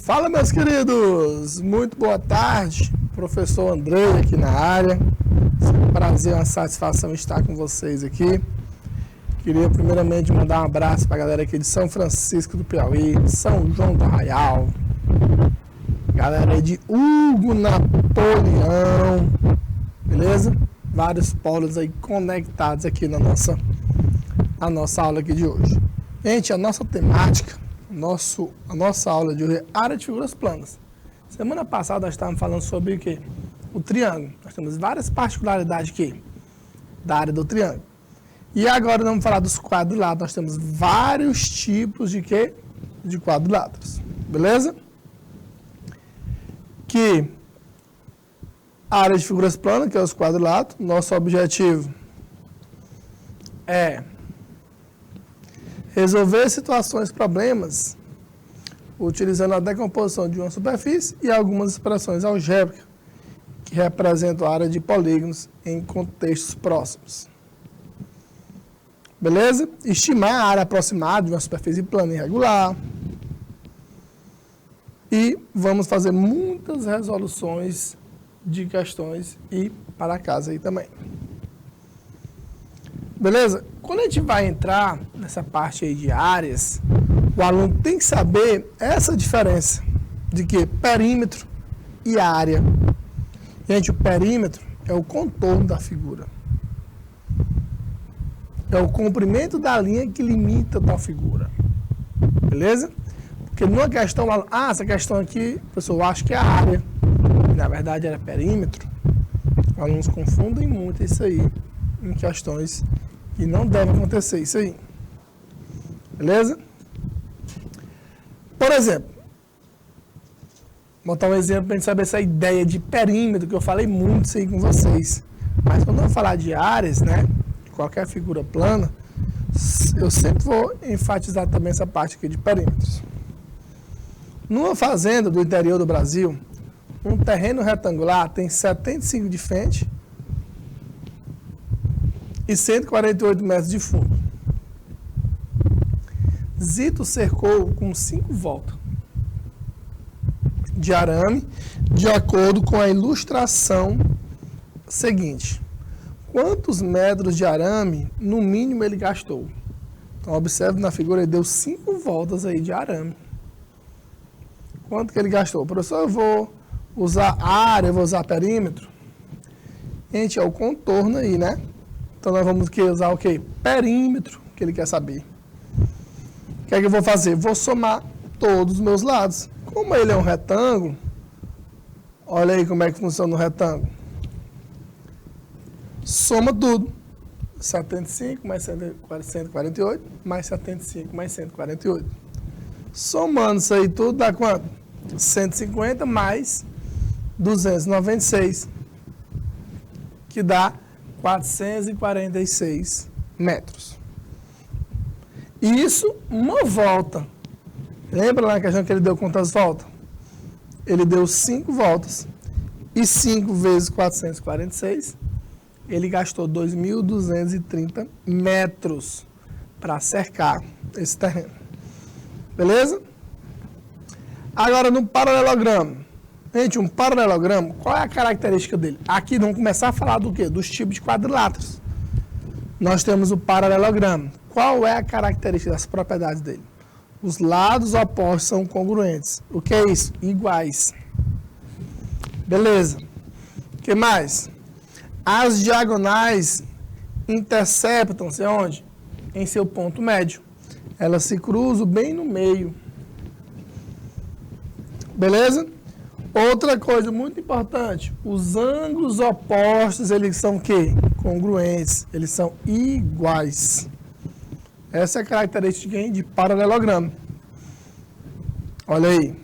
Fala, meus queridos! Muito boa tarde, professor Andrei aqui na área. É um prazer, uma satisfação estar com vocês aqui. Queria primeiramente mandar um abraço para a galera aqui de São Francisco do Piauí, São João do Arraial, galera aí de Hugo Napoleão, beleza? Vários polos aí conectados aqui na nossa aula aqui de hoje. Gente, a nossa temática, a nossa aula de hoje é área de figuras planas. Semana passada nós estávamos falando sobre o quê? O triângulo. Nós temos várias particularidades aqui da área do triângulo. E agora vamos falar dos quadriláteros. Nós temos vários tipos de quê? De quadriláteros. Beleza? Que a área de figuras planas, que é os quadriláteros, nosso objetivo é resolver situações, problemas, utilizando a decomposição de uma superfície e algumas expressões algébricas que representam a área de polígonos em contextos próximos. Beleza? Estimar a área aproximada de uma superfície plana e irregular. E vamos fazer muitas resoluções de questões e para casa aí também. Beleza? Quando a gente vai entrar nessa parte aí de áreas, o aluno tem que saber essa diferença de que perímetro e área. Gente, o perímetro é o contorno da figura. É o comprimento da linha que limita tal figura. Beleza? Porque numa questão, essa questão aqui, professor, eu acho que é a área. Na verdade, era perímetro. Os alunos confundem muito isso aí em questões que não devem acontecer isso aí. Beleza? Por exemplo, vou botar um exemplo para a gente saber essa ideia de perímetro, que eu falei muito isso aí com vocês. Mas quando eu falar de áreas, né? Qualquer figura plana, eu sempre vou enfatizar também essa parte aqui de perímetros. Numa fazenda do interior do Brasil, um terreno retangular tem 75 de frente e 148 metros de fundo. Zito cercou com 5 voltas de arame, de acordo com a ilustração seguinte. Quantos metros de arame, no mínimo, ele gastou? Então, observe na figura, ele deu 5 voltas aí de arame. Quanto que ele gastou? Professor, eu vou usar área, eu vou usar perímetro. Gente, é o contorno aí, né? Então, nós vamos usar o quê? Perímetro, que ele quer saber. O que é que eu vou fazer? Vou somar todos os meus lados. Como ele é um retângulo, olha aí como é que funciona o retângulo. Soma tudo. 75 mais 148, mais 75 mais 148. Somando isso aí tudo, dá quanto? 150 mais 296, que dá 446 metros. Isso, uma volta. Lembra lá na questão que ele deu quantas voltas? Ele deu 5 voltas. E 5 vezes 446, ele gastou 2.230 metros para cercar esse terreno. Beleza? Agora, no paralelogramo. Gente, um paralelogramo, qual é a característica dele? Aqui vamos começar a falar do quê? Dos tipos de quadriláteros. Nós temos o paralelogramo. Qual é a característica das propriedades dele? Os lados opostos são congruentes. O que é isso? Iguais. Beleza. O que mais? As diagonais interceptam-se onde? Em seu ponto médio. Elas se cruzam bem no meio. Beleza? Outra coisa muito importante, os ângulos opostos, eles são o quê? Congruentes, eles são iguais. Essa é a característica de paralelogramo. Olha aí.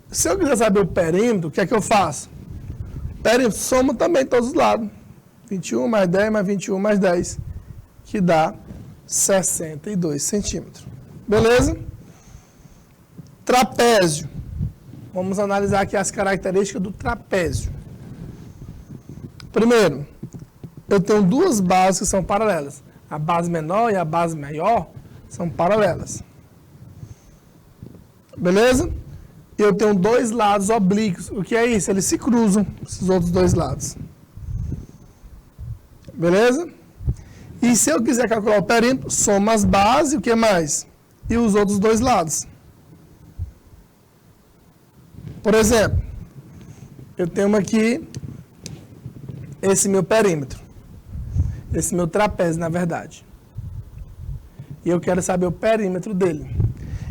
Se eu quiser saber o perímetro, o que é que eu faço? Perímetro soma também todos os lados. 21 mais 10 mais 21 mais 10, que dá 62 centímetros. Beleza? Trapézio. Vamos analisar aqui as características do trapézio. Primeiro, eu tenho duas bases que são paralelas. A base menor e a base maior são paralelas. Beleza? Eu tenho dois lados oblíquos. O que é isso? Eles se cruzam, esses outros dois lados. Beleza? E se eu quiser calcular o perímetro, soma as bases, o que mais? E os outros dois lados. Por exemplo, eu tenho aqui esse meu perímetro. Esse meu trapézio, na verdade. E eu quero saber o perímetro dele.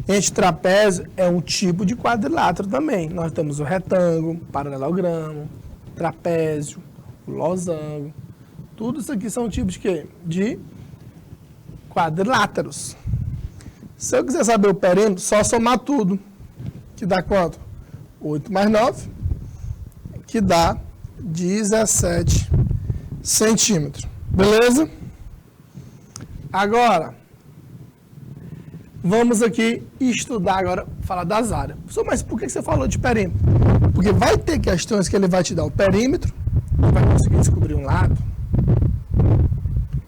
Gente, trapézio é um tipo de quadrilátero também. Nós temos o retângulo, paralelogramo, trapézio, o losango. Tudo isso aqui são tipos de quê? De quadriláteros. Se eu quiser saber o perímetro, só somar tudo. Que dá quanto? 8 mais 9, que dá 17 centímetros. Beleza? Agora, vamos aqui estudar agora, falar das áreas. Mas por que você falou de perímetro? Porque vai ter questões que ele vai te dar o perímetro, vai conseguir descobrir um lado.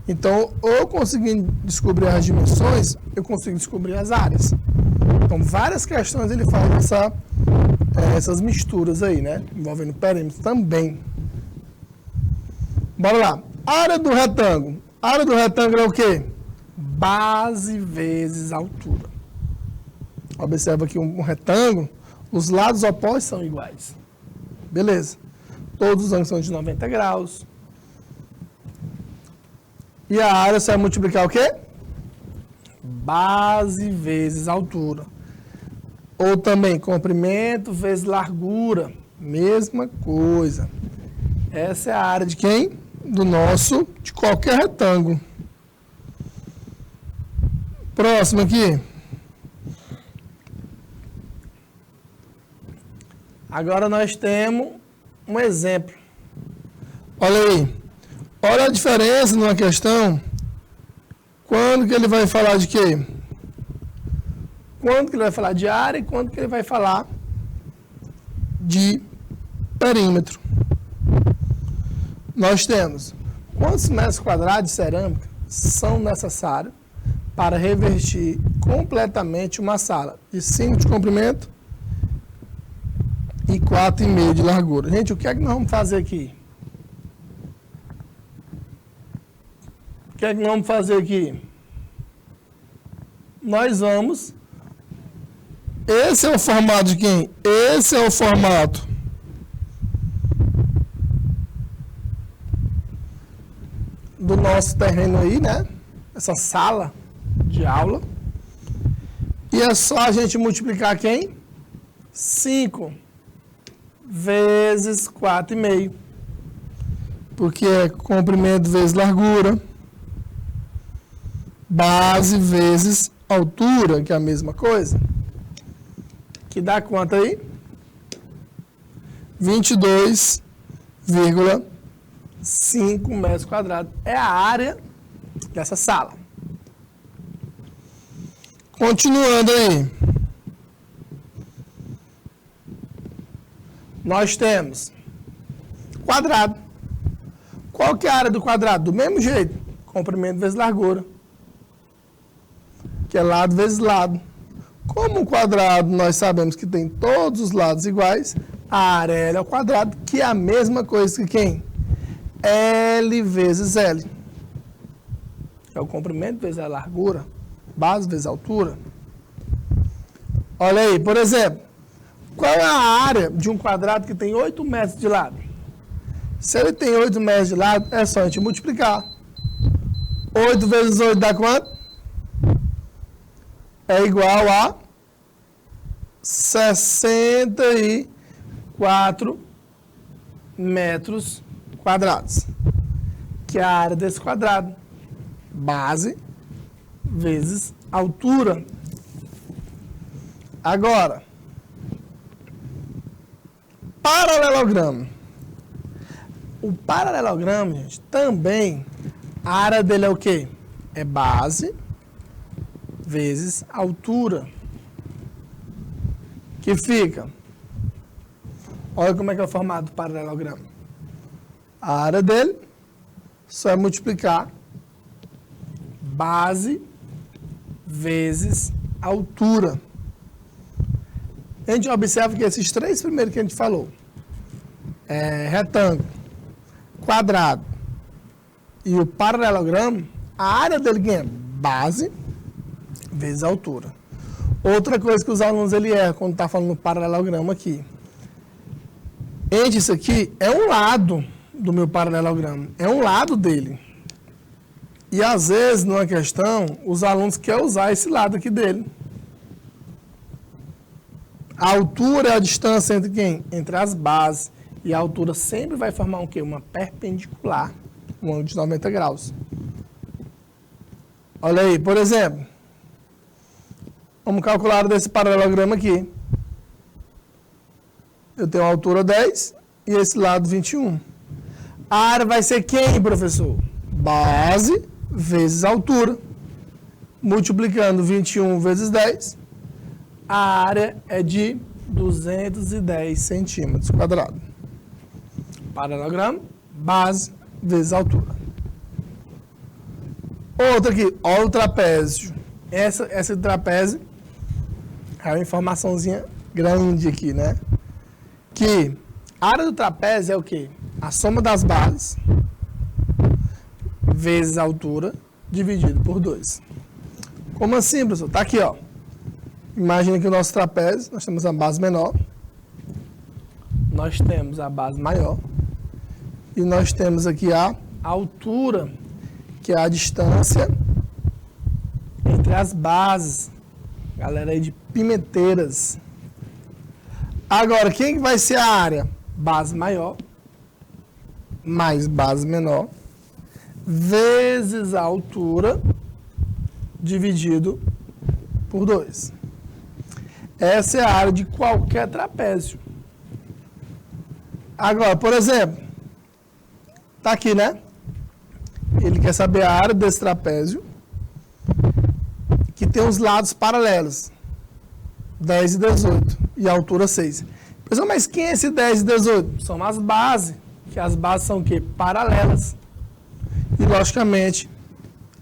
Então, ou conseguindo descobrir as dimensões, eu consigo descobrir as áreas. Então, várias questões ele faz essas misturas aí, né? Envolvendo perímetro também. Bora lá. Área do retângulo. Área do retângulo é o quê? Base vezes altura. Observa aqui um retângulo, os lados opostos são iguais. Beleza. Todos os ângulos são de 90 graus. E a área você vai multiplicar o quê? Base vezes altura. Ou também comprimento vezes largura. Mesma coisa. Essa é a área de quem? De qualquer retângulo. Próximo aqui. Agora nós temos um exemplo. Olha aí. Olha a diferença numa questão. Quando que ele vai falar de quê? Quando que ele vai falar de área e quando que ele vai falar de perímetro. Nós temos quantos metros quadrados de cerâmica são necessários para revestir completamente uma sala de 5 de comprimento e 4,5 de largura. Gente, o que é que nós vamos fazer aqui? O que é que nós vamos fazer aqui? Nós vamos... Esse é o formato de quem? Esse é o formato do nosso terreno aí, né? Essa sala de aula. E é só a gente multiplicar quem? 5 vezes 4,5. Porque é comprimento vezes largura. Base vezes altura, que é a mesma coisa. Que dá quanto aí? 22,5 metros quadrados. É a área dessa sala. Continuando aí. Nós temos quadrado. Qual que é a área do quadrado? Do mesmo jeito. Comprimento vezes largura. Que é lado vezes lado. Como o quadrado nós sabemos que tem todos os lados iguais, a área L ao quadrado, que é a mesma coisa que quem? L vezes L. É o comprimento vezes a largura, base vezes a altura. Olha aí, por exemplo, qual é a área de um quadrado que tem 8 metros de lado? Se ele tem 8 metros de lado, é só a gente multiplicar. 8 vezes 8 dá quanto? É igual a 64 metros quadrados, que é a área desse quadrado. Base vezes altura. Agora, paralelogramo. O paralelogramo, gente, também, a área dele é o quê? É base vezes altura. Que fica. Olha como é que é o formato do paralelogramo. A área dele só é multiplicar base vezes altura. A gente observa que esses três primeiros que a gente falou, retângulo, quadrado e o paralelogramo, a área dele ganha base vezes altura. Outra coisa que os alunos erram quando está falando no paralelogramo aqui. Gente, isso aqui é um lado do meu paralelogramo, é um lado dele. E às vezes, numa questão, os alunos querem usar esse lado aqui dele. A altura é a distância entre quem? Entre as bases. E a altura sempre vai formar um quê? Uma perpendicular, um ângulo de 90 graus. Olha aí, por exemplo, vamos calcular desse paralelogramo aqui. Eu tenho a altura 10 e esse lado 21. A área vai ser quem, professor? Base vezes altura. Multiplicando 21 vezes 10, a área é de 210 centímetros quadrados. Paralelogramo, base vezes altura. Outra aqui, olha o trapézio. Essa trapézio é uma informaçãozinha grande aqui, né? Que a área do trapézio é o quê? A soma das bases vezes a altura dividido por 2. Como assim, professor? Tá aqui, ó. Imagina que o nosso trapézio, nós temos a base menor, nós temos a base maior e nós temos aqui a altura, que é a distância entre as bases. Galera aí de Pimenteiras. Agora, quem vai ser a área? Base maior mais base menor vezes a altura dividido por 2. Essa é a área de qualquer trapézio. Agora, por exemplo, tá aqui, né? Ele quer saber a área desse trapézio que tem os lados paralelos, 10 e 18, e a altura 6. Pessoal, mas quem é esse 10 e 18? São as bases, que as bases são o quê? Paralelas. E, logicamente,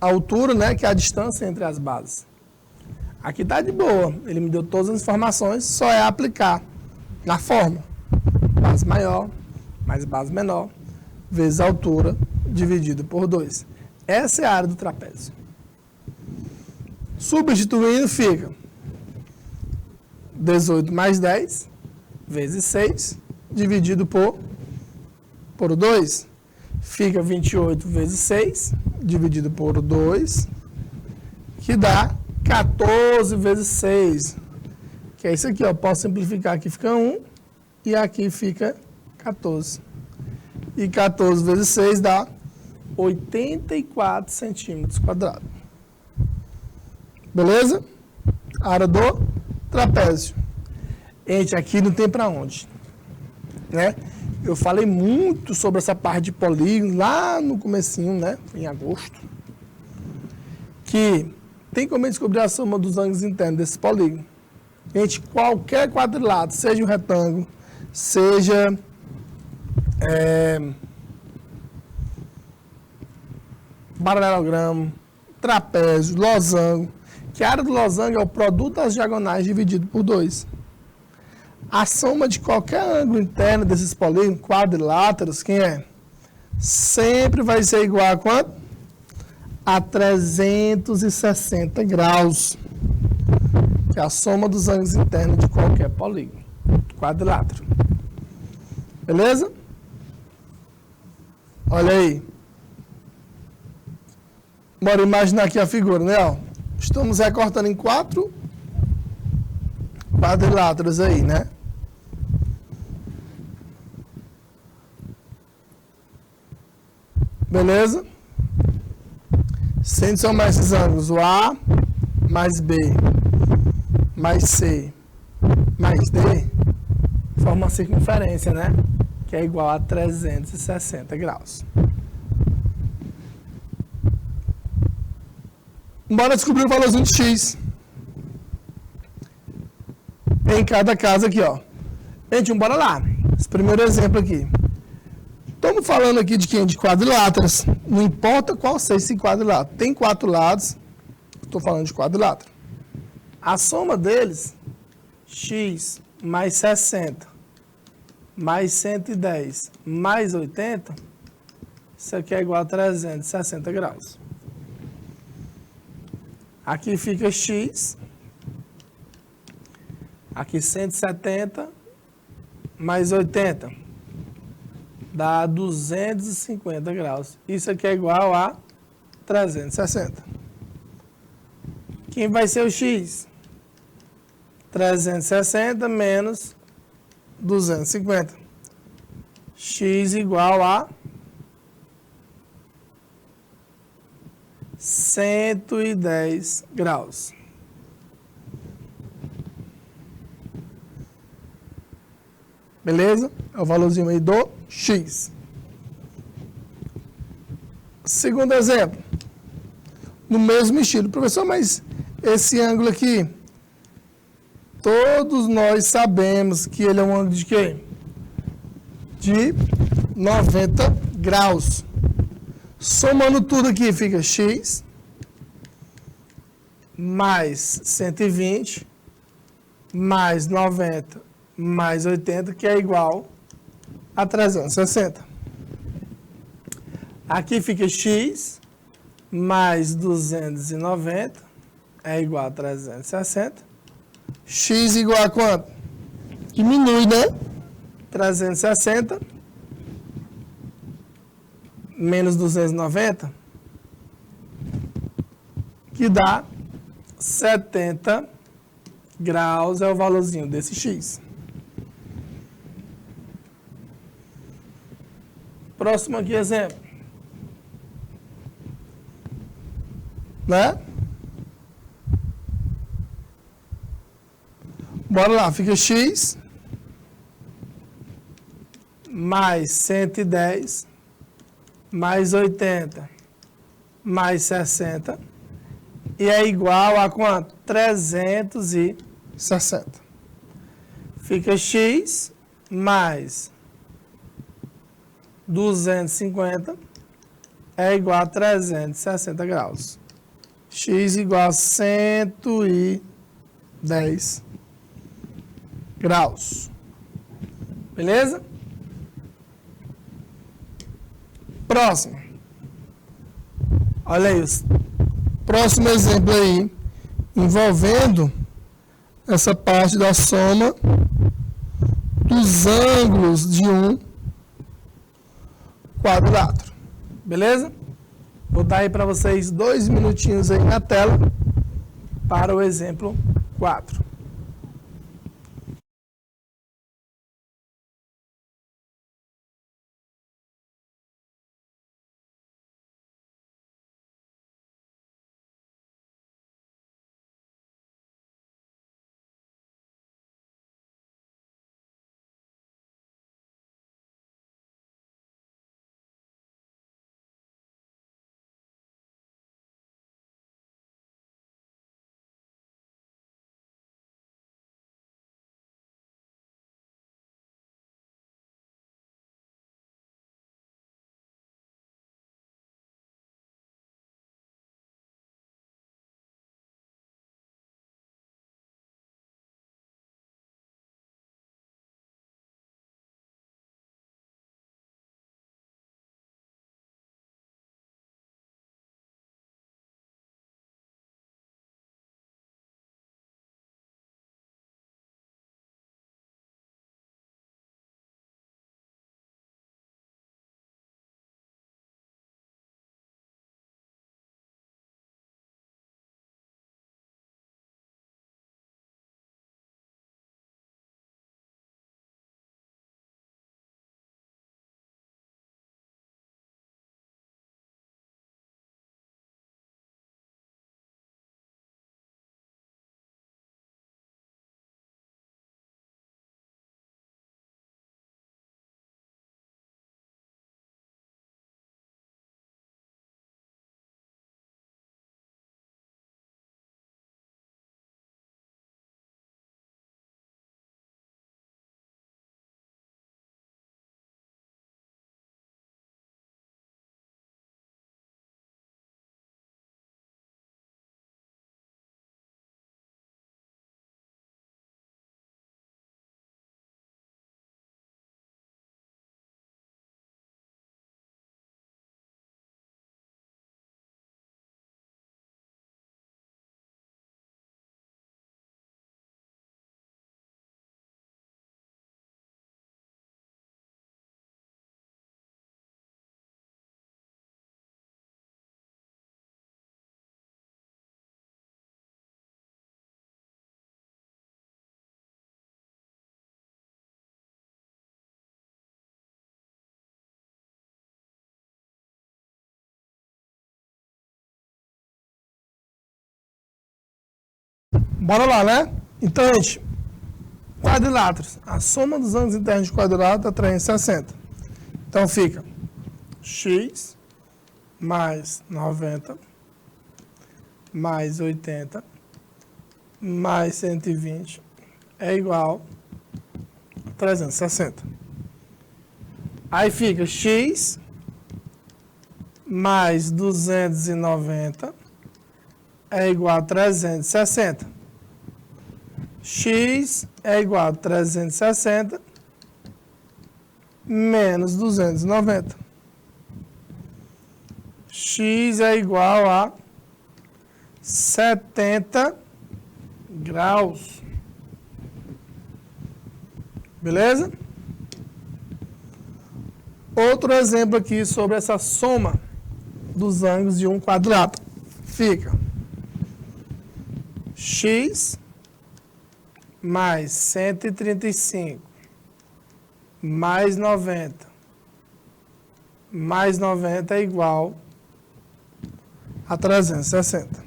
a altura, né, que é a distância entre as bases. Aqui está de boa, ele me deu todas as informações, só é aplicar na forma. Base maior mais base menor, vezes a altura, dividido por 2. Essa é a área do trapézio. Substituindo, fica 18 mais 10, vezes 6, dividido por 2. Fica 28 vezes 6, dividido por 2, que dá 14 vezes 6, que é isso aqui, ó. Posso simplificar, aqui fica 1 e aqui fica 14. E 14 vezes 6 dá 84 centímetros quadrados. Beleza? Área do trapézio. Gente, aqui não tem para onde, né? Eu falei muito sobre essa parte de polígono lá no comecinho, né? Em agosto. Que tem como descobrir a soma dos ângulos internos desse polígono. Gente, qualquer quadrilátero, seja um retângulo, seja paralelogramo, trapézio, losango, que a área do losango é o produto das diagonais dividido por 2. A soma de qualquer ângulo interno desses polígonos, quadriláteros, quem é? Sempre vai ser igual a quanto? A 360 graus. Que é a soma dos ângulos internos de qualquer polígono, quadrilátero. Beleza? Olha aí. Bora imaginar aqui a figura, né? Ó, estamos recortando em 4 quadriláteros aí, né? Beleza? Sem somar esses ângulos, o A mais B mais C mais D forma uma circunferência, né? Que é igual a 360 graus. Bora descobrir o valorzinho de X em cada caso aqui, ó. Gente, bora lá. Esse primeiro exemplo aqui. Estamos falando aqui de quem? De quadriláteros. Não importa qual seja esse quadrilátero. Tem 4 lados. Estou falando de quadrilátero. A soma deles, x mais 60, mais 110, mais 80, isso aqui é igual a 360 graus. Aqui fica x, aqui 170, mais 80, dá 250 graus. Isso aqui é igual a 360. Quem vai ser o x? 360 menos 250. X igual a 110 graus. Beleza? É o valorzinho aí do x. Segundo exemplo. No mesmo estilo. Professor, mas esse ângulo aqui, todos nós sabemos que ele é um ângulo de quê? De 90 graus. Somando tudo aqui, fica x mais 120 mais 90 mais 80, que é igual a 360. Aqui fica x mais 290 é igual a 360. X igual a quanto? Diminui, né? 360 menos 290, que dá 70 graus, é o valorzinho desse x. Próximo aqui, exemplo. Né? Bora lá, fica x mais 110 mais 80 mais 60 e é igual a quanto? 360. Fica x mais 250 é igual a 360 graus. X igual a 110 graus. Beleza? Próximo. Olha aí, próximo exemplo aí, envolvendo essa parte da soma dos ângulos de um quadrilátero. Beleza? Vou dar aí para vocês 2 minutinhos aí na tela para o exemplo 4. Bora lá, né? Então, gente, quadriláteros. A soma dos ângulos internos de quadrilátero é 360. Então, fica x mais 90 mais 80 mais 120 é igual a 360. Aí fica x mais 290 é igual a 360. X é igual a 360 menos 290. X é igual a 70 graus. Beleza? Outro exemplo aqui sobre essa soma dos ângulos de um quadrilátero. Fica x mais 135 mais 90 é igual a 360.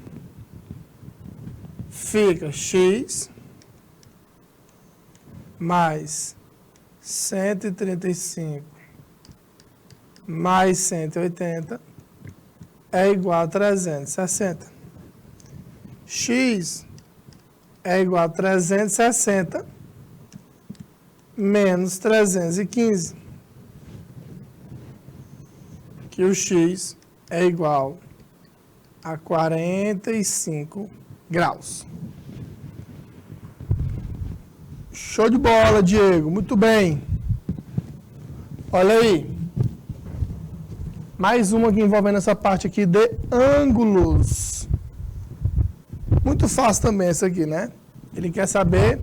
Fica x mais 135 mais 180 é igual a 360. X é igual a 360 menos 315. Que o x é igual a 45 graus. Show de bola, Diego. Muito bem. Olha aí. Mais uma aqui envolvendo essa parte aqui de ângulos. Muito fácil também essa aqui, né? Ele quer saber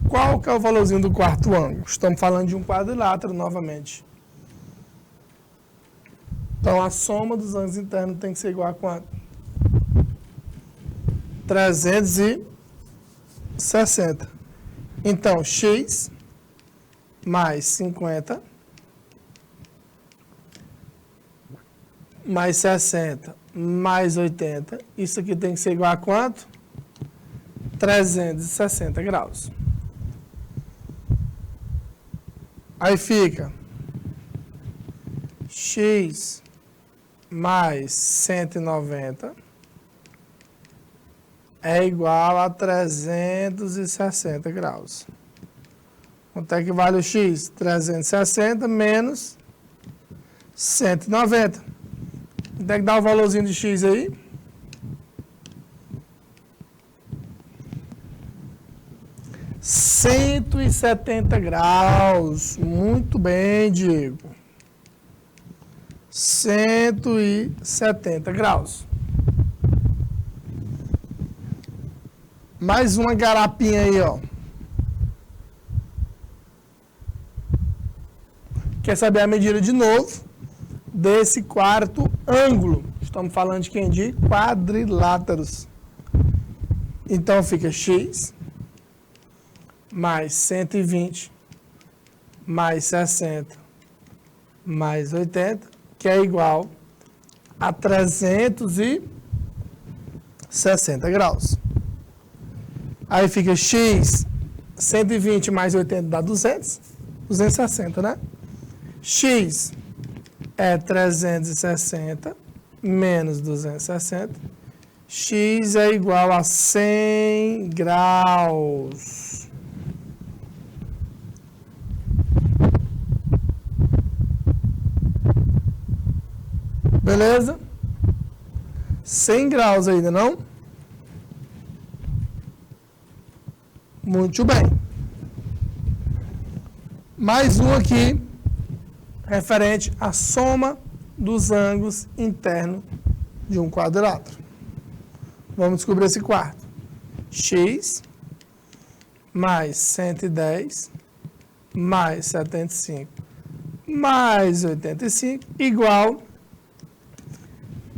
qual que é o valorzinho do quarto ângulo. Estamos falando de um quadrilátero novamente. Então, a soma dos ângulos internos tem que ser igual a quanto? 360. Então, x mais 50 mais 60 mais 80. Isso aqui tem que ser igual a quanto? 360 graus. Aí fica x mais 190 é igual a 360 graus. Quanto é que vale o x? 360 menos 190. Quanto é que dá o valorzinho de x aí? $170. Muito bem, Diego. 170 graus. Mais uma garapinha aí, ó. Quer saber a medida de novo desse quarto ângulo? Estamos falando de quem? De quadriláteros. Então fica x mais 120 mais 60 mais 80, que é igual a 360 graus. Aí fica x, 120 mais 80 dá 260, né? X é 360 menos 260. X é igual a 100 graus. Beleza? 100 graus ainda, não? Muito bem. Mais um aqui, referente à soma dos ângulos internos de um quadrilátero. Vamos descobrir esse quarto. X mais 110 mais 75 mais 85 igual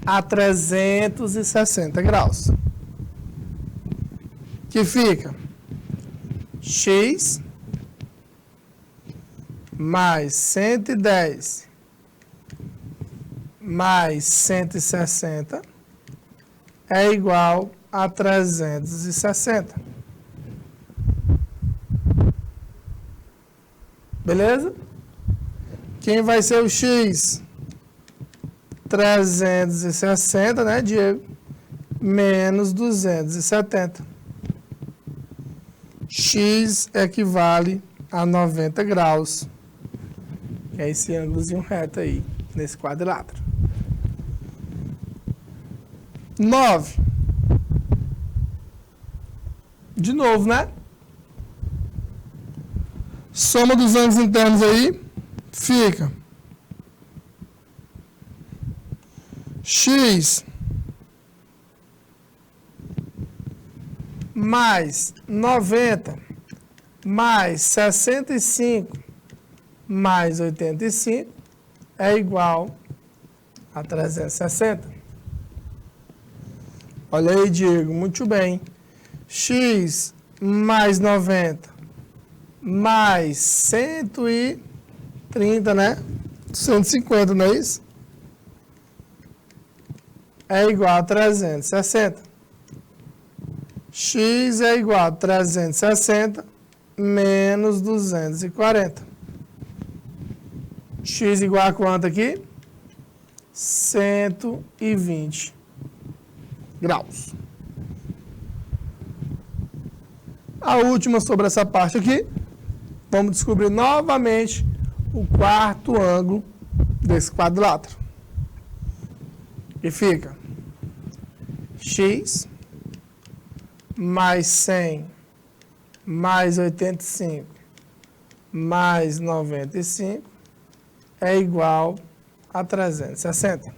a 360 graus. Que fica x mais 110 mais 160 é igual a 360. Beleza? Quem vai ser o X? 360, né, Diego? Menos 270. X equivale a 90 graus. É esse ângulozinho reto aí, nesse quadrilátero. 9. De novo, né? Soma dos ângulos internos aí, fica X mais 90 mais 65 mais 85 é igual a 360. Olha aí, Diego, muito bem. X mais 90 mais 130, né? 150, não é isso? É igual a 360. X é igual a 360 menos 240. X igual a quanto aqui? 120 graus. A última sobre essa parte aqui. Vamos descobrir novamente o quarto ângulo desse quadrilátero. E fica X mais 100 mais 85 mais 95 é igual a 360.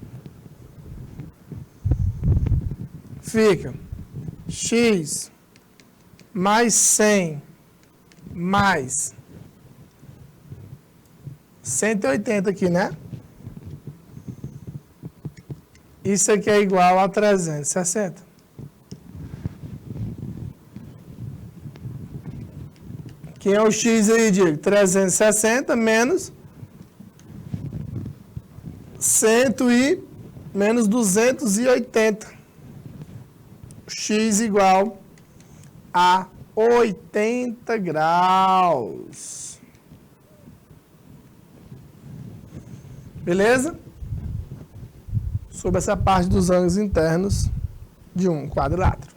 Fica X mais 100 mais 180 aqui, né? Isso aqui é igual a 360. Quem é o X aí, Diego? 360 menos 280. X igual a 80 graus. Beleza? Sobre essa parte dos ângulos internos de um quadrilátero.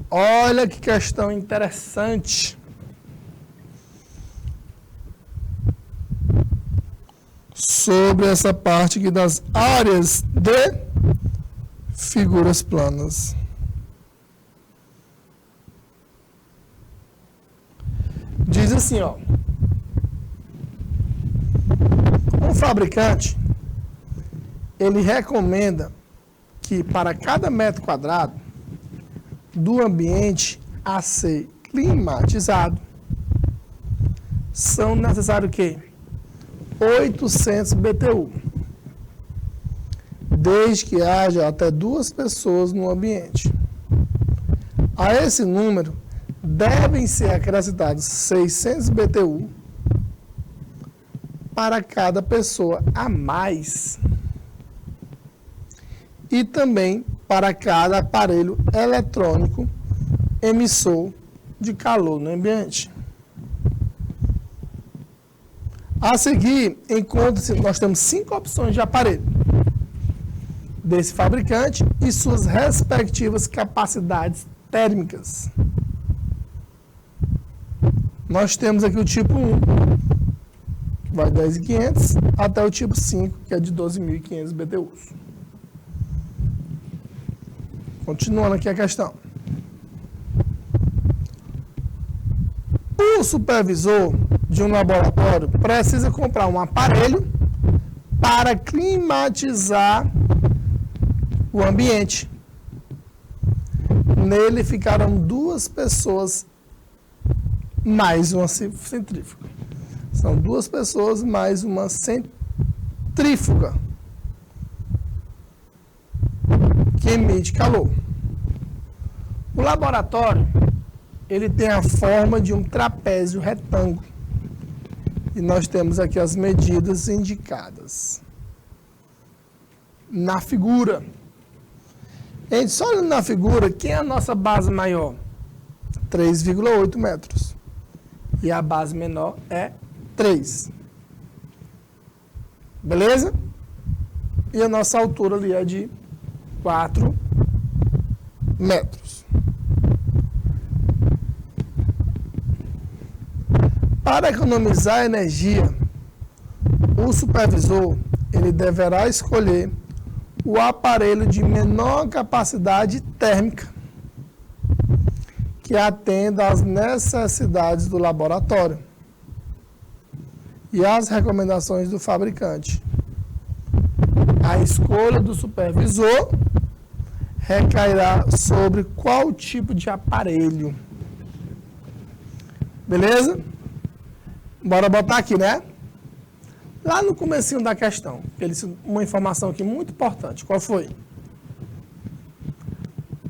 Olha que questão interessante. Sobre essa parte aqui das áreas de figuras planas. Diz assim, ó. Um fabricante, ele recomenda que para cada metro quadrado do ambiente a ser climatizado, são necessários o quê? 800 BTU. Desde que haja até 2 pessoas no ambiente. A esse número, devem ser acrescentados 600 BTU para cada pessoa a mais. E também para cada aparelho eletrônico emissor de calor no ambiente. A seguir, encontra-se, nós temos 5 opções de aparelho desse fabricante e suas respectivas capacidades térmicas. Nós temos aqui o tipo 1, que vai de 10.500, até o tipo 5, que é de 12.500 BTUs. Continuando aqui a questão. O supervisor de um laboratório precisa comprar um aparelho para climatizar o ambiente. Nele ficarão 2 pessoas mais uma centrífuga. São 2 pessoas mais uma centrífuga que emite calor. O laboratório, ele tem a forma de um trapézio retângulo. E nós temos aqui as medidas indicadas. na figura. Gente, só olhando na figura, quem é a nossa base maior? 3,8 metros. E a base menor é 3. Beleza? E a nossa altura ali é de 4 metros. Para economizar energia, o supervisor ele deverá escolher o aparelho de menor capacidade térmica que atenda às necessidades do laboratório e às recomendações do fabricante. A escolha do supervisor recairá sobre qual tipo de aparelho. Beleza? Bora botar aqui, né? Lá no comecinho da questão, uma informação aqui muito importante. Qual foi?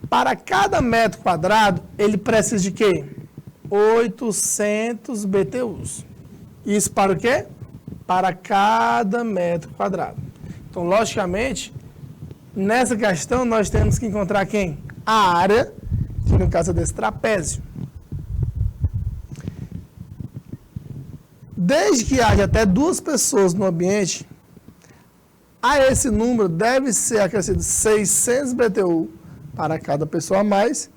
Para cada metro quadrado, ele precisa de quê? 800 BTUs. Isso para o quê? Para cada metro quadrado. Então, logicamente, nessa questão nós temos que encontrar quem? A área, que no caso é desse trapézio. Desde que haja até 2 pessoas no ambiente, a esse número deve ser acrescido 600 BTU para cada pessoa a mais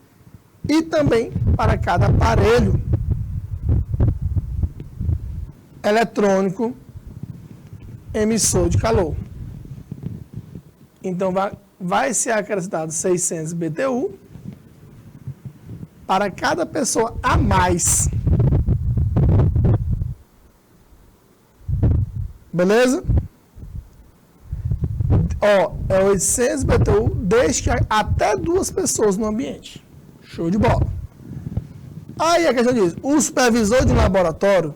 e também para cada aparelho eletrônico emissor de calor. Então, vai ser acrescentado 600 BTU para cada pessoa a mais. Beleza? Ó, é 800 BTU desde que até 2 pessoas no ambiente. Show de bola. Aí a questão diz, o supervisor de um laboratório,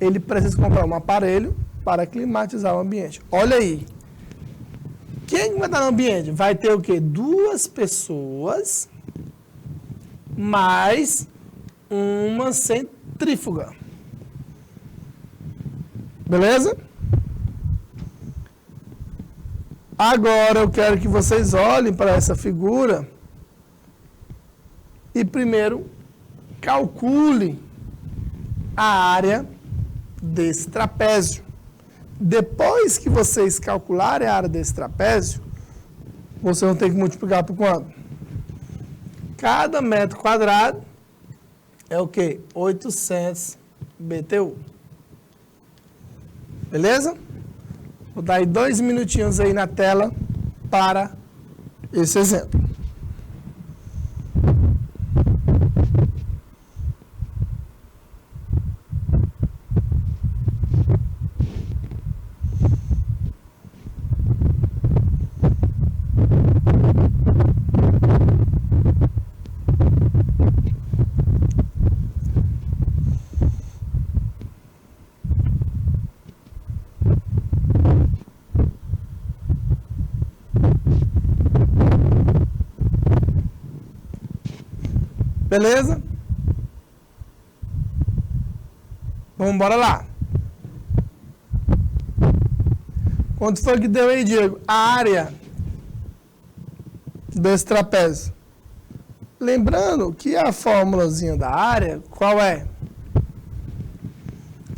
ele precisa comprar um aparelho para climatizar o ambiente. Olha aí. Quem vai estar no ambiente? Vai ter o quê? 2 pessoas mais uma centrífuga. Beleza? Agora eu quero que vocês olhem para essa figura e primeiro calculem a área desse trapézio. Depois que vocês calcularem a área desse trapézio, vocês vão ter que multiplicar por quanto? Cada metro quadrado é o quê? 800 BTU. Beleza? Vou dar aí 2 minutinhos aí na tela para esse exemplo. Beleza? Vamos embora lá. Quanto foi que deu aí, Diego? A área desse trapézio. Lembrando que a formulazinha da área, qual é?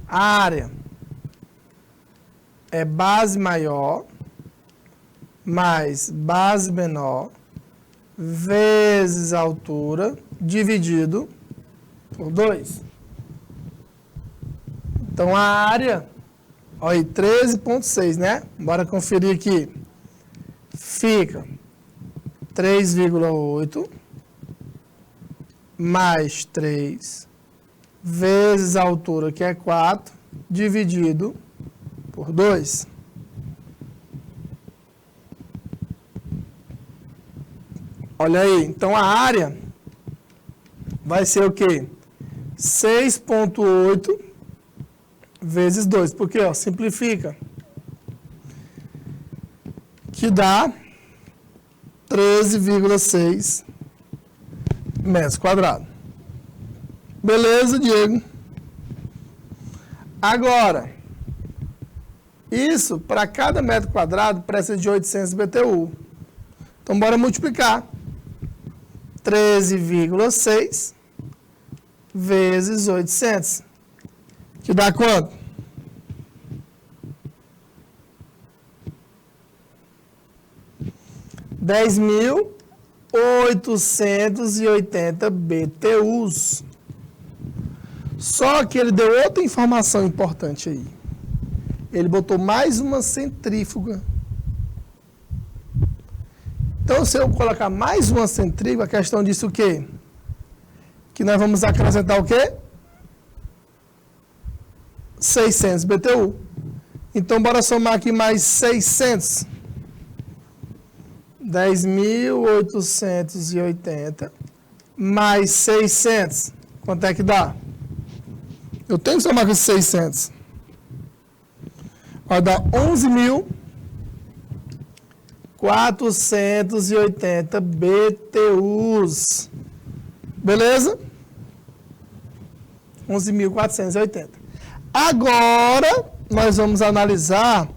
A área é base maior mais base menor vezes a altura dividido por 2. Então, a área, olha aí, 13,6, né? Bora conferir aqui. Fica 3,8 mais 3 vezes a altura, que é 4, dividido por 2. Olha aí, então a área vai ser o quê? 6,8 vezes 2, porque ó, simplifica, que dá 13,6 metros quadrados. Beleza, Diego? Agora, Isso, para cada metro quadrado, precisa de 800 BTU. Então, bora multiplicar. 13,6 vezes 800. Que dá quanto? 10.880 BTUs. Só que ele deu outra informação importante aí. Ele botou mais uma centrífuga. Então, se eu colocar mais uma centrífuga, a questão disso o quê? Que nós vamos acrescentar o quê? 600 BTU. Então, bora somar aqui mais 600. 10.880 mais 600. Quanto é que dá? Eu tenho que somar com esses 600. Vai dar 11.480 BTUs. Beleza? 11.480. Agora, nós vamos analisar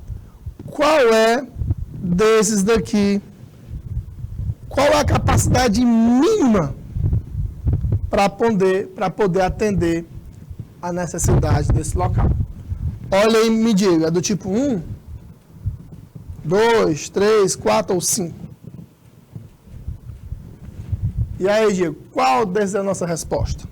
qual é desses daqui. Qual é a capacidade mínima para poder atender a necessidade desse local? Olha aí, me diga, é do tipo 1, 2, 3, 4 ou 5? E aí, Diego, qual desses é a nossa resposta?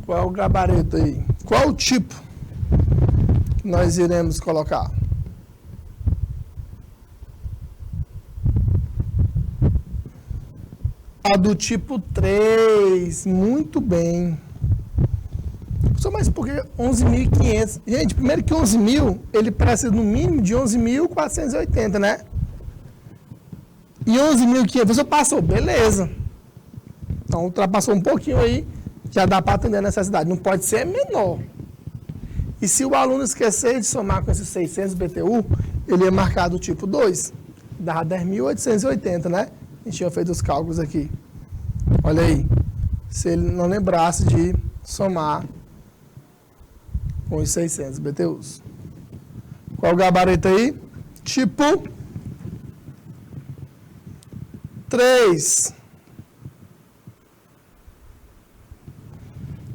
Qual é o gabarito aí? Qual o tipo que nós iremos colocar? A do tipo 3. Muito bem. Só mais porque 11.500. Gente, primeiro que 11.000, ele precisa no mínimo de 11.480, né? E 11.500, você passou, beleza. Então, ultrapassou um pouquinho aí. Já dá para atender a necessidade. Não pode ser menor. E se o aluno esquecer de somar com esses 600 BTU, ele ia marcar do tipo 2. Dá 10.880, né? A gente tinha feito os cálculos aqui. Olha aí. Se ele não lembrasse de somar com os 600 BTUs. Qual o gabarito aí? Tipo 3.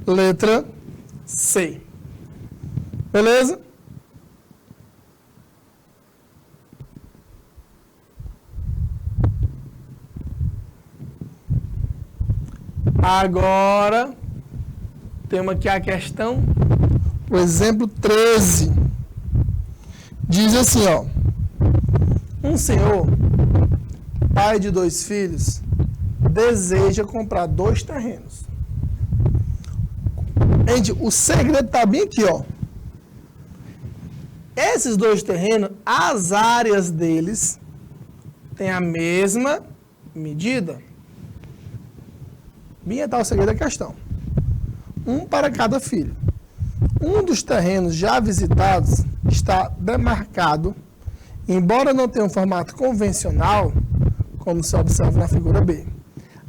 Letra C. Beleza? Agora, temos aqui a questão, o exemplo 13. Diz assim, ó. Um senhor, pai de 2 filhos, deseja comprar 2 terrenos. Gente, o segredo está bem aqui, ó. Esses 2 terrenos, as áreas deles têm a mesma medida. Bem está o segredo da questão. Um para cada filho. Um dos terrenos já visitados está demarcado, embora não tenha um formato convencional, como se observa na figura B.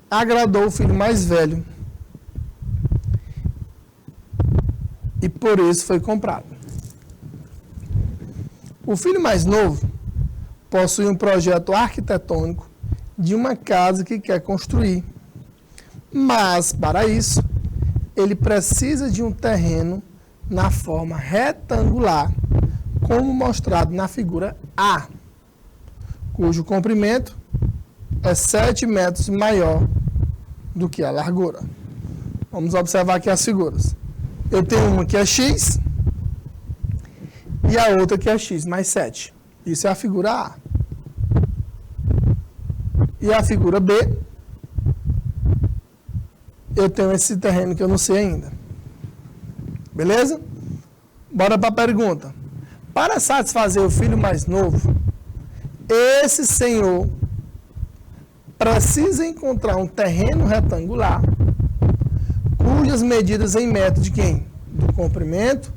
Agradou o filho mais velho e por isso foi comprado. O filho mais novo possui um projeto arquitetônico de uma casa que quer construir, mas para isso ele precisa de um terreno na forma retangular, como mostrado na figura A, cujo comprimento é 7 metros maior do que a largura. Vamos observar aqui as figuras. Eu tenho uma que é x e a outra que é x mais 7. Isso é a figura A. E a figura B, eu tenho esse terreno que eu não sei ainda. Beleza? Bora para a pergunta. Para satisfazer o filho mais novo, esse senhor precisa encontrar um terreno retangular cujas medidas em metros de quem? Do comprimento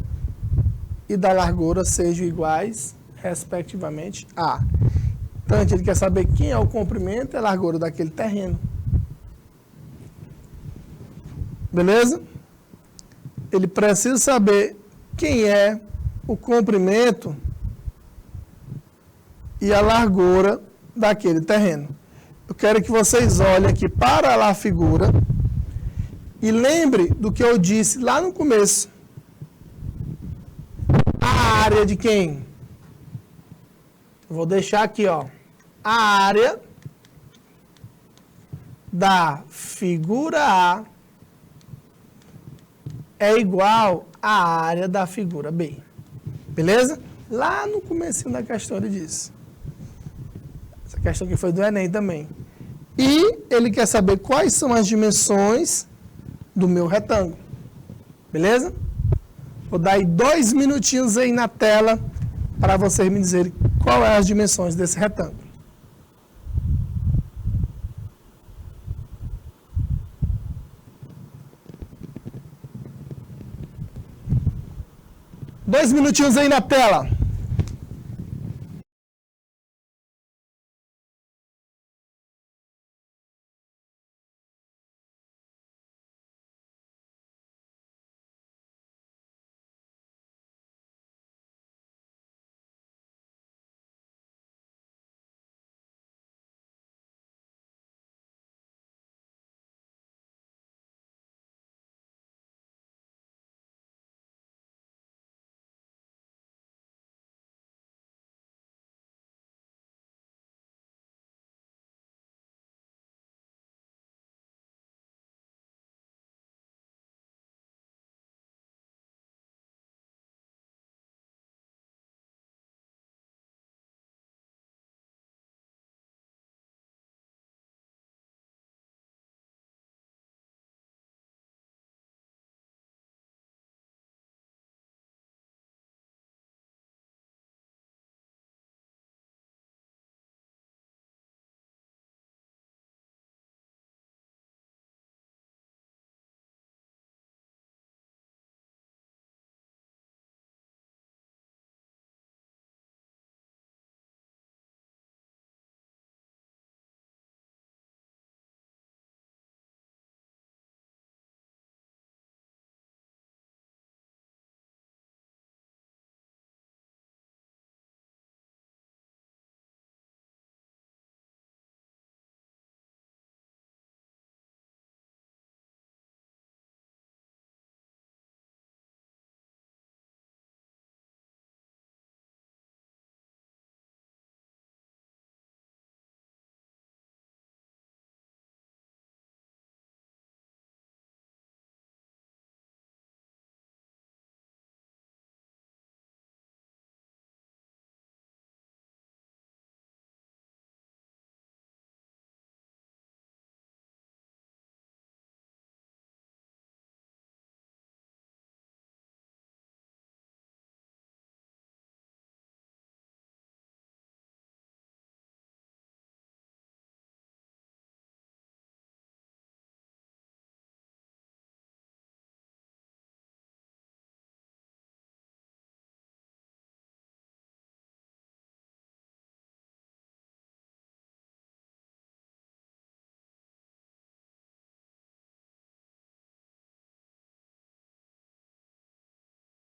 e da largura sejam iguais, respectivamente, a. Então, ele quer saber quem é o comprimento e a largura daquele terreno. Beleza? Ele precisa saber quem é o comprimento e a largura daquele terreno. Eu quero que vocês olhem aqui para lá a figura e lembre do que eu disse lá no começo. A área de quem? Eu vou deixar aqui, ó. A área da figura A é igual à área da figura B. Beleza? Lá no comecinho da questão ele disse. Essa questão aqui foi do Enem também. E ele quer saber quais são as dimensões do meu retângulo. Beleza? Vou dar aí 2 minutinhos aí na tela para vocês me dizerem quais são as dimensões desse retângulo. Dois minutinhos aí na tela.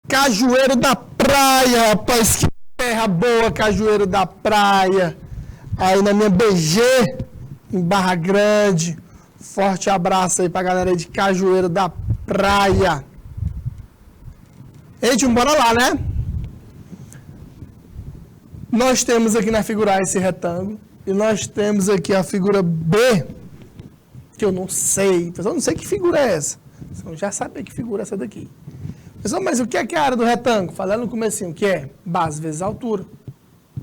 Cajueiro da Praia, rapaz, que terra boa, Cajueiro da Praia. Aí na minha BG, em Barra Grande. Forte abraço aí pra galera aí de Cajueiro da Praia. Gente, bora lá, né? Nós temos aqui na figura A esse retângulo. E nós temos aqui a figura B, que eu não sei. Pessoal, não sei que figura é essa. Vocês já sabem que figura é essa daqui. Pessoal, mas o que é a área do retângulo? Falando no comecinho, que é base vezes altura,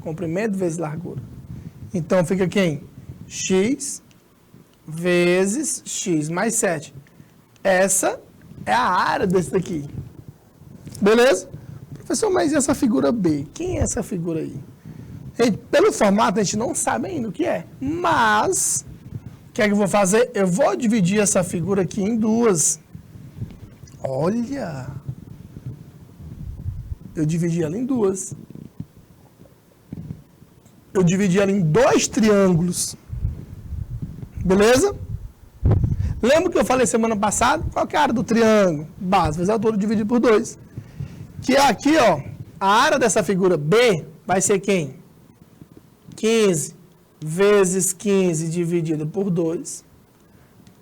comprimento vezes largura. Então, fica quem? X vezes X mais 7. Essa é a área desse daqui. Beleza? Professor, mas e essa figura B? Quem é essa figura aí? Gente, pelo formato, a gente não sabe ainda o que é. Mas, o que é que eu vou fazer? Eu vou dividir essa figura aqui em duas. Olha! Eu dividi ela em duas. Eu dividi ela em 2 triângulos. Beleza? Lembra que eu falei semana passada? Qual que é a área do triângulo? Base vezes altura dividido por 2. Que aqui, ó, a área dessa figura B vai ser quem? 15 vezes 15 dividido por 2,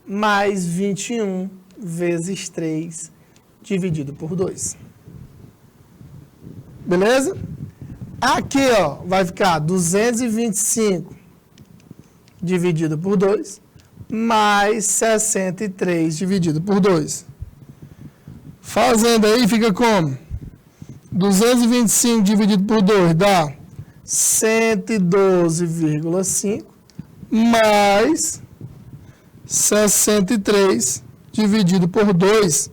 mais 21 vezes 3 dividido por 2. Beleza? Aqui, ó, vai ficar 225 dividido por 2, mais 63 dividido por 2. Fazendo aí, fica como? 225 dividido por 2 dá 112,5 mais 63 dividido por 2,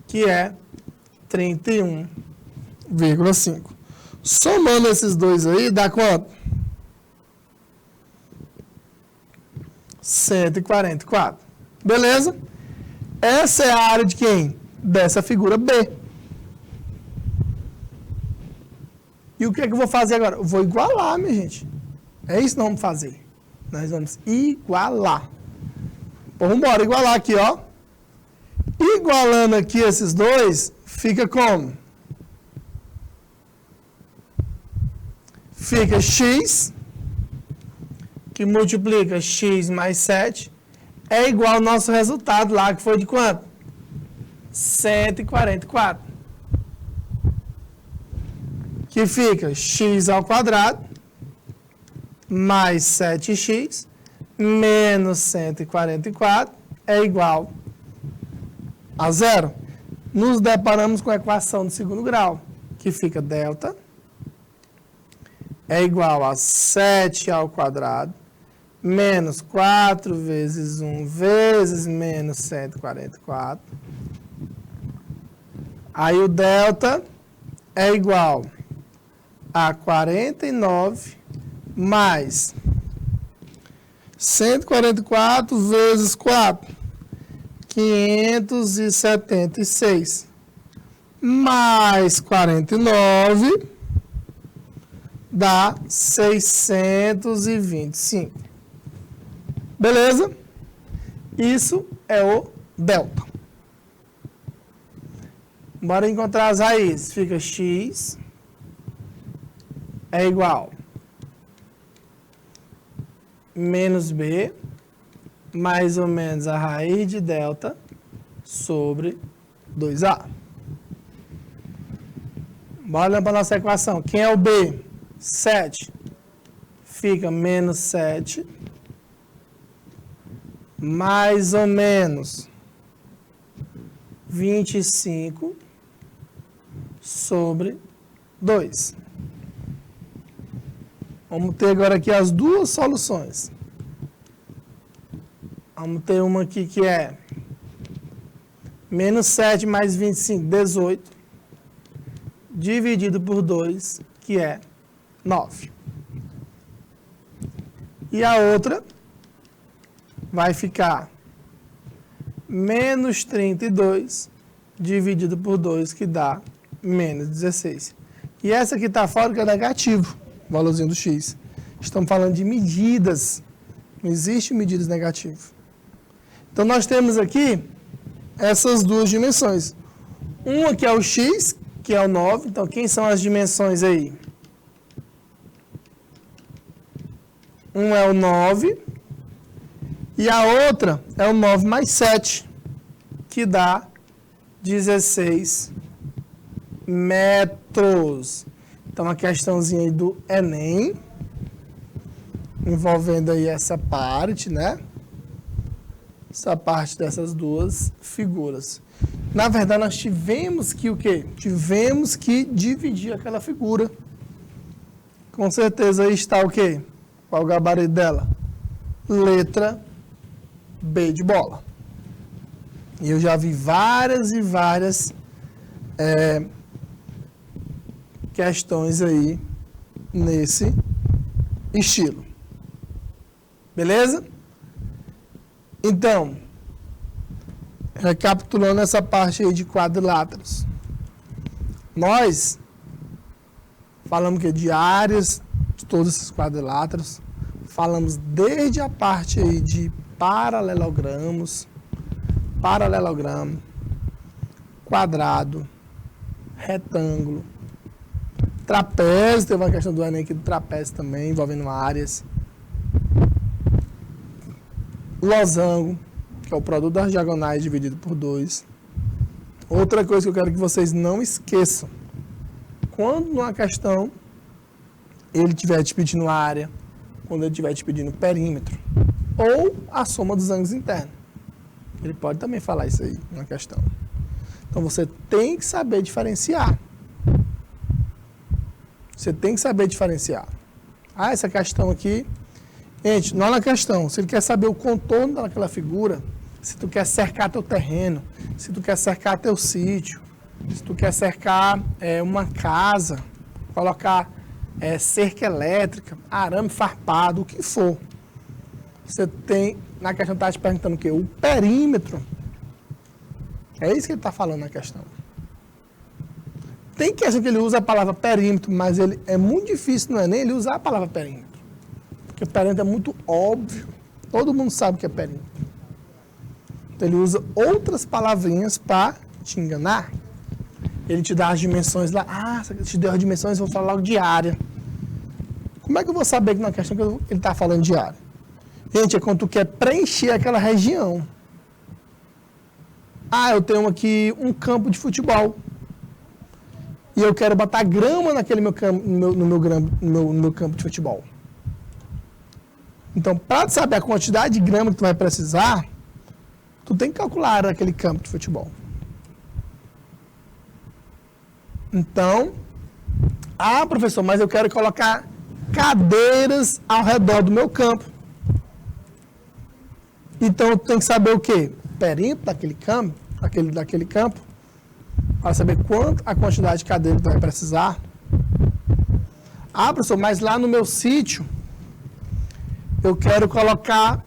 que é 31,5. Somando esses dois aí, dá quanto? 144. Beleza? Essa é a área de quem? Dessa figura B. E o que é que eu vou fazer agora? Eu vou igualar, minha gente. É isso que nós vamos fazer. Nós vamos igualar. Então, vamos embora, igualar aqui, ó. Igualando aqui esses dois, fica como? Fica x, que multiplica x mais 7, é igual ao nosso resultado lá, que foi de quanto? 144. Que fica x ao quadrado mais 7x menos 144 é igual a 0. Nos deparamos com a equação do segundo grau, que fica delta é igual a 7 ao quadrado menos 4 vezes 1 vezes menos 144. Aí o delta é igual a 49 mais 144 vezes 4, 576, mais 49, dá 625. Beleza? Isso é o delta. Bora encontrar as raízes. Fica x é igual menos b, mais ou menos a raiz de delta sobre 2a. Bora olhar para a nossa equação. Quem é o b? 7. Fica menos 7, mais ou menos 25 sobre 2. Vamos ter agora aqui as duas soluções. Vamos ter uma aqui que é menos 7 mais 25, 18, dividido por 2, que é 9. E a outra vai ficar menos 32, dividido por 2, que dá menos 16. E essa aqui está fora, que é negativo. Valorzinho do x. Estamos falando de medidas. Não existe medidas negativas. Então, nós temos aqui essas duas dimensões. Uma que é o x, que é o 9. Então, quem são as dimensões aí? Um é o 9. E a outra é o 9 mais 7, que dá 16 metros. Então, uma questãozinha aí do Enem, envolvendo aí essa parte, né? Essa parte dessas duas figuras. Na verdade, nós tivemos que o quê? Tivemos que dividir aquela figura. Com certeza aí está o quê? Qual o gabarito dela? Letra B de bola. E eu já vi várias e várias questões aí nesse estilo. Beleza? Então, recapitulando essa parte aí de quadriláteros. Nós falamos que de áreas de todos esses quadriláteros, falamos desde a parte aí de paralelogramos, paralelogramo, quadrado, retângulo, trapézio, teve uma questão do Enem aqui do trapézio também, envolvendo áreas, losango, que é o produto das diagonais dividido por 2. Outra coisa que eu quero que vocês não esqueçam, quando numa questão ele estiver te pedindo área, quando ele estiver te pedindo perímetro, ou a soma dos ângulos internos. Ele pode também falar isso aí na questão. Então você tem que saber diferenciar. Você tem que saber diferenciar. Ah, essa questão aqui... Gente, não é na questão. Se ele quer saber o contorno daquela figura, se tu quer cercar teu terreno, se tu quer cercar teu sítio, se tu quer cercar uma casa, colocar cerca elétrica, arame farpado, o que for. Você tem, na questão está te perguntando o quê? O perímetro. É isso que ele está falando na questão. Tem questão que ele usa a palavra perímetro, mas ele é muito difícil no Enem ele usar a palavra perímetro. Porque perímetro é muito óbvio. Todo mundo sabe o que é perímetro. Então ele usa outras palavrinhas para te enganar. Ele te dá as dimensões lá. Ah, se te deu as dimensões, eu vou falar logo de área. Como é que eu vou saber que na questão que ele está falando de área? Gente, é quando tu quer preencher aquela região. Ah, eu tenho aqui um campo de futebol. E eu quero botar grama naquele meu campo, no meu campo de futebol. Então, para saber a quantidade de grama que tu vai precisar, tu tem que calcular aquele campo de futebol. Então, professor, mas eu quero colocar cadeiras ao redor do meu campo. Então, eu tenho que saber o quê? Perímetro daquele campo, para saber a quantidade de cadeiras que tu vai precisar. Ah, professor, mas lá no meu sítio, eu quero colocar,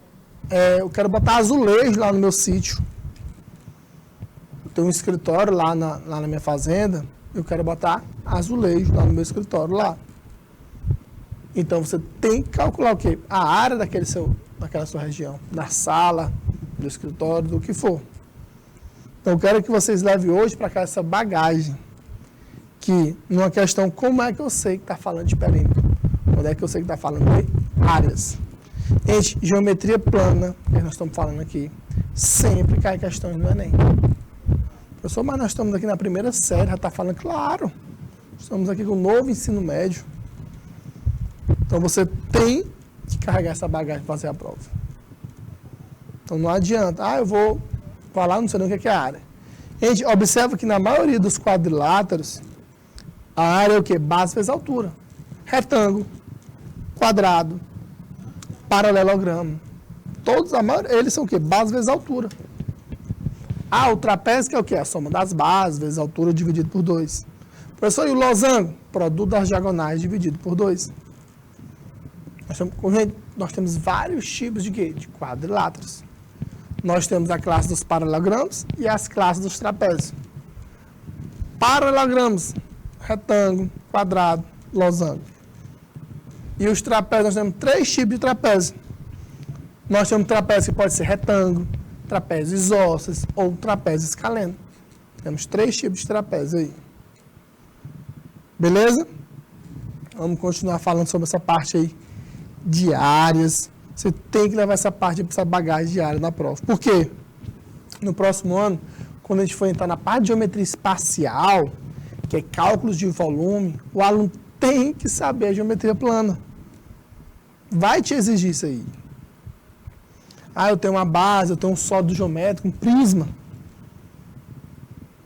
eu quero botar azulejo lá no meu sítio. Eu tenho um escritório lá na minha fazenda, eu quero botar azulejo lá no meu escritório lá. Então, você tem que calcular o quê? A área daquela sua região, da sala, do escritório, do que for. Então, eu quero que vocês levem hoje para cá essa bagagem, que numa questão, como é que eu sei que está falando de perímetro? Quando é que eu sei que está falando de áreas? Gente, geometria plana, que nós estamos falando aqui, sempre cai questões no Enem. Professor, mas nós estamos aqui na primeira série, já está falando, claro, estamos aqui com o novo ensino médio. Então, você tem que carregar essa bagagem para fazer a prova. Então, não adianta, eu vou falar, não sei nem o que é a área. Gente, observa que na maioria dos quadriláteros, a área é o quê? Base vezes altura. Retângulo, quadrado, paralelogramo. Todos, a maioria, eles são o quê? Base vezes altura. O trapézio que é o quê? A soma das bases vezes a altura dividido por 2. Professor, e o losango? Produto das diagonais dividido por 2. Nós temos vários tipos de quê? De quadriláteros. Nós temos a classe dos paralelogramos e as classes dos trapézios. Paralelogramos, retângulo, quadrado, losango. E os trapézios, nós temos 3 tipos de trapézio. Nós temos trapézio que pode ser retângulo, trapézio isósceles ou trapézio escaleno. Temos 3 tipos de trapézio aí. Beleza? Vamos continuar falando sobre essa parte aí de áreas. Você tem que levar essa parte, essa bagagem de área na prova. Por quê? No próximo ano, quando a gente for entrar na parte de geometria espacial, que é cálculos de volume, o aluno tem que saber a geometria plana. Vai te exigir isso aí. Eu tenho uma base, eu tenho um sólido geométrico, um prisma.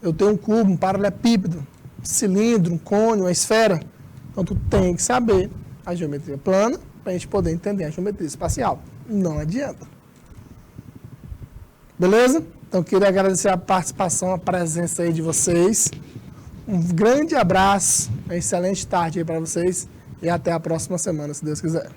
Eu tenho um cubo, um paralelepípedo, um cilindro, um cone, uma esfera. Então, tu tem que saber a geometria plana para a gente poder entender a geometria espacial. Não adianta. Beleza? Então, queria agradecer a participação, a presença aí de vocês. Um grande abraço, uma excelente tarde aí para vocês e até a próxima semana, se Deus quiser.